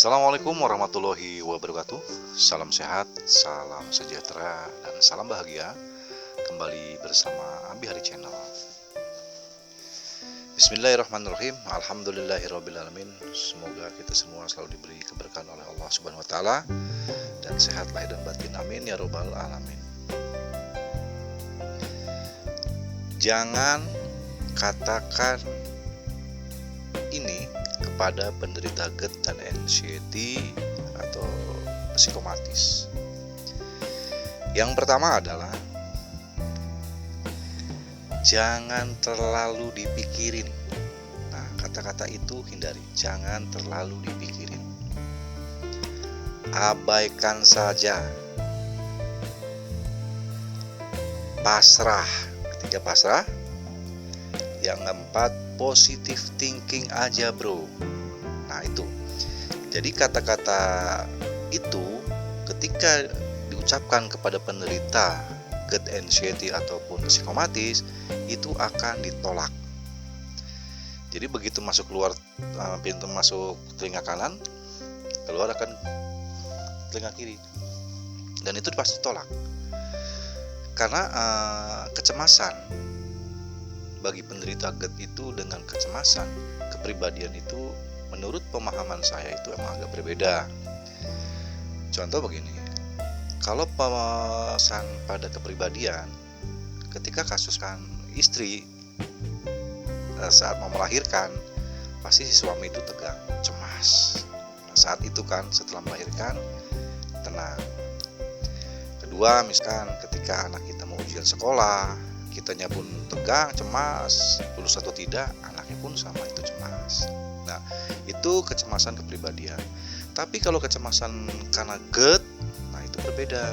Assalamualaikum warahmatullahi wabarakatuh. Salam sehat, salam sejahtera, dan salam bahagia. Kembali bersama Abi Hari Channel. Bismillahirrahmanirrahim. Alhamdulillahirrabbilalamin. Semoga kita semua selalu diberi keberkahan oleh Allah Subhanahu wa taala dan sehat lahir dan batin. Amin ya rabbal alamin. Jangan katakan ini kepada penderita GERD dan anxiety atau psikomatis. Yang pertama adalah jangan terlalu dipikirin. Nah, kata-kata itu hindari. Jangan terlalu dipikirin. Abaikan saja. Pasrah. Ketiga, pasrah. Yang keempat, positive thinking aja bro. Nah itu. Jadi kata-kata itu ketika diucapkan kepada penderita GERD, anxiety ataupun psikomatis itu akan ditolak. Jadi begitu masuk keluar pintu masuk telinga kanan, keluar akan telinga kiri. Dan itu pasti ditolak. Karena kecemasan bagi penderita GERD itu dengan kecemasan kepribadian itu menurut pemahaman saya itu emang agak berbeda. Contoh begini, kalau pemahaman pada kepribadian ketika kasuskan istri saat mau melahirkan, pasti si suami itu tegang, cemas. Saat itu kan setelah melahirkan tenang. Kedua, misalkan ketika anak kita mau ujian sekolah, kitanya pun tegang, cemas, lulus atau tidak, anaknya pun sama itu cemas. Nah, itu kecemasan kepribadian. Tapi kalau kecemasan karena GERD, nah itu berbeda.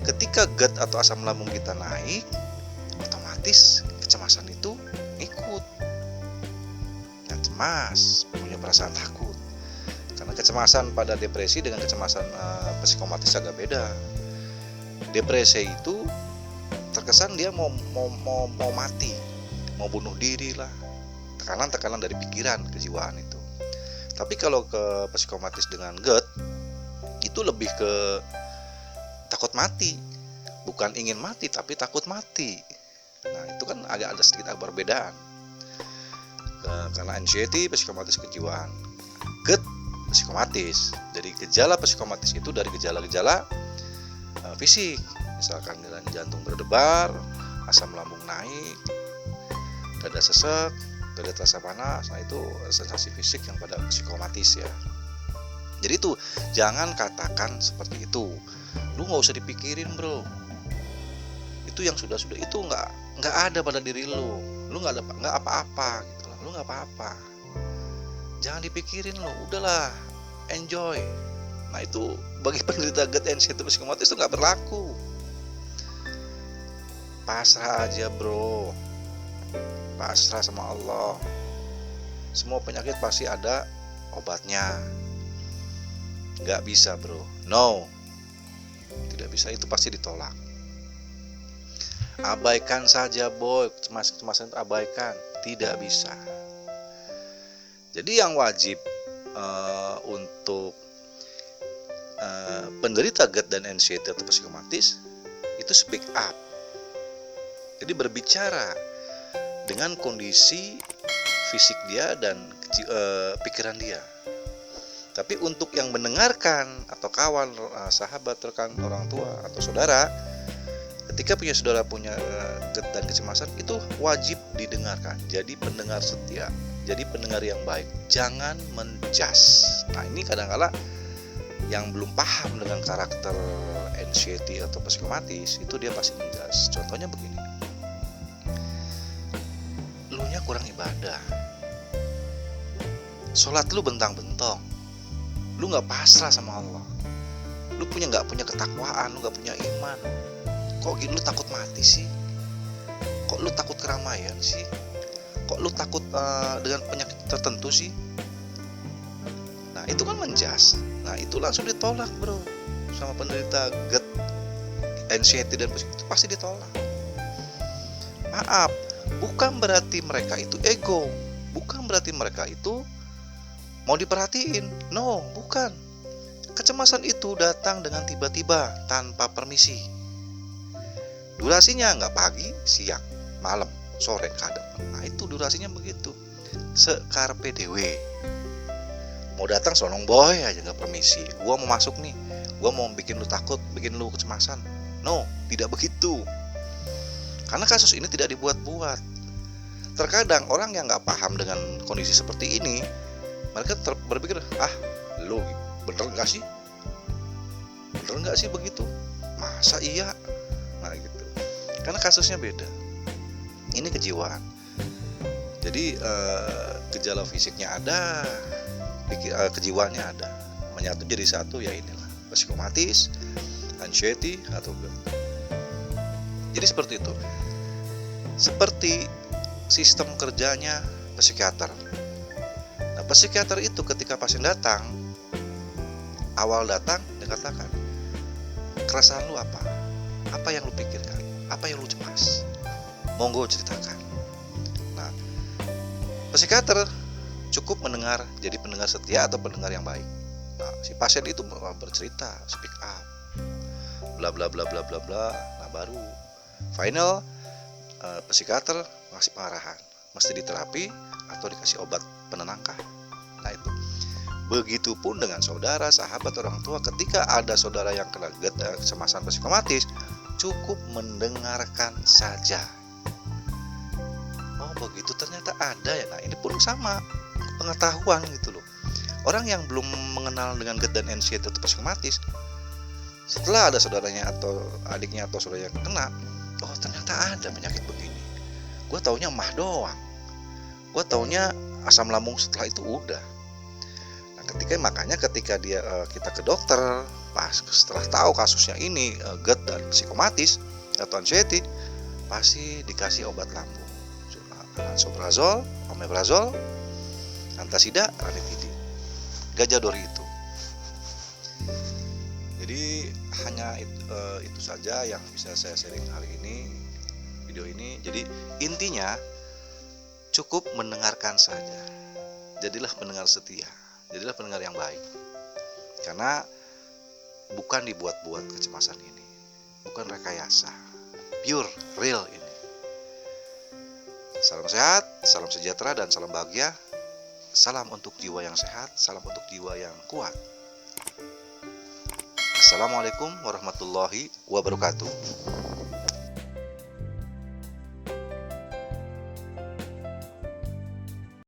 Ketika GERD atau asam lambung kita naik, otomatis kecemasan itu ikut. Yang cemas, punya perasaan takut. Karena kecemasan pada depresi dengan kecemasan psikomatis agak beda. Depresi itu terkesan dia mau mati, mau bunuh diri lah, tekanan dari pikiran, kejiwaan itu. Tapi kalau ke psikomatis dengan GERD itu lebih ke takut mati, bukan ingin mati tapi takut mati. Nah itu kan agak ada sedikit perbedaan. Karena anxiety psikomatis kejiwaan, GERD psikomatis. Jadi gejala psikomatis itu dari gejala-gejala fisik. Misalkan jantung berdebar, asam lambung naik, dada sesek, dada terasa panas. Nah itu sensasi fisik yang pada psikomatis ya. Jadi itu jangan katakan seperti itu. Lu nggak usah dipikirin bro. Itu yang sudah itu nggak ada pada diri lu. Lu nggak apa-apa gitu loh. Lu nggak apa-apa. Jangan dipikirin lu. Udahlah, enjoy. Nah itu bagi penderita GERD, anxiety, psikomatis itu nggak berlaku. Pasrah aja bro, pasrah sama Allah. Semua penyakit pasti ada obatnya. Gak bisa bro, no, tidak bisa, itu pasti ditolak. Abaikan saja boy, kecemasan itu abaikan, tidak bisa. Jadi yang wajib untuk penderita GERD dan anxiety atau psikomatis itu speak up. Jadi berbicara dengan kondisi fisik dia dan pikiran dia. Tapi untuk yang mendengarkan atau kawan, sahabat, rekan, orang tua atau saudara, ketika saudara punya GERD dan kecemasan itu wajib didengarkan. Jadi pendengar setia, jadi pendengar yang baik. Jangan menjas. Nah ini kadang-kala yang belum paham dengan karakter anxiety atau psikomatis itu dia pasti menjas. Contohnya begini. Lunya kurang ibadah, sholat lu bentang-bentong, lu nggak pasrah sama Allah, lu nggak punya ketakwaan, lu nggak punya iman. Kok gitu lu takut mati sih? Kok lu takut keramaian sih? Kok lu takut dengan penyakit tertentu sih? Nah itu kan menjas. Nah itu langsung ditolak bro sama penderita GERD, anxiety dan itu pasti ditolak. Maaf, bukan berarti mereka itu ego, bukan berarti mereka itu mau diperhatiin. No, bukan. Kecemasan itu datang dengan tiba-tiba tanpa permisi. Durasinya nggak pagi, siang, malam, sore kadang. Nah itu durasinya begitu. Sekarpe dewe. Mau datang sonong boy aja nggak permisi. Gua mau masuk nih. Gua mau bikin lu takut, bikin lu kecemasan. No, tidak begitu. Karena kasus ini tidak dibuat-buat. Terkadang orang yang nggak paham dengan kondisi seperti ini, mereka berpikir, lu bener nggak sih? Bener nggak sih begitu? Masa iya? Nah gitu. Karena kasusnya beda. Ini kejiwaan. Jadi gejala fisiknya ada, kejiwaannya ada. Menyatu jadi satu ya inilah. Psikomatis, anxiety atau GERD. Jadi seperti itu. Seperti sistem kerjanya psikiater. Nah, psikiater itu ketika pasien datang, awal datang dikatakan, keresahan lu apa? Apa yang lu pikirkan? Apa yang lu cemas? Monggo ceritakan. Nah, psikiater cukup mendengar, jadi pendengar setia atau pendengar yang baik. Nah, si pasien itu bercerita, speak up, bla bla bla bla bla bla. Nah, baru final psikiater ngasih pengarahan, mesti diterapi atau dikasih obat penenangkah. Nah itu. Begitupun dengan saudara, sahabat, orang tua. Ketika ada saudara yang kena kecemasan psikomatis, cukup mendengarkan saja. Oh begitu, ternyata ada ya. Nah ini pun sama pengetahuan gitu loh. Orang yang belum mengenal dengan GERD dan anxiety atau psikomatis, setelah ada saudaranya atau adiknya atau saudaranya yang kena, oh ternyata ada penyakit begini. Gue taunya mah doang. Gue taunya asam lambung, setelah itu udah. Nah, makanya ketika kita ke dokter, pas setelah tahu kasusnya ini GERD dan psikomatis atau anxiety, pasti dikasih obat lambung. Lansoprazol, omeprazol, antasida, ranitidin. Gak jauh dari itu. Jadi hanya itu saja yang bisa saya sharing hari ini, video ini. Jadi intinya cukup mendengarkan saja. Jadilah pendengar setia, jadilah pendengar yang baik. Karena bukan dibuat-buat kecemasan ini, bukan rekayasa, pure, real ini. Salam sehat, salam sejahtera, dan salam bahagia. Salam untuk jiwa yang sehat, salam untuk jiwa yang kuat. Assalamualaikum warahmatullahi wabarakatuh.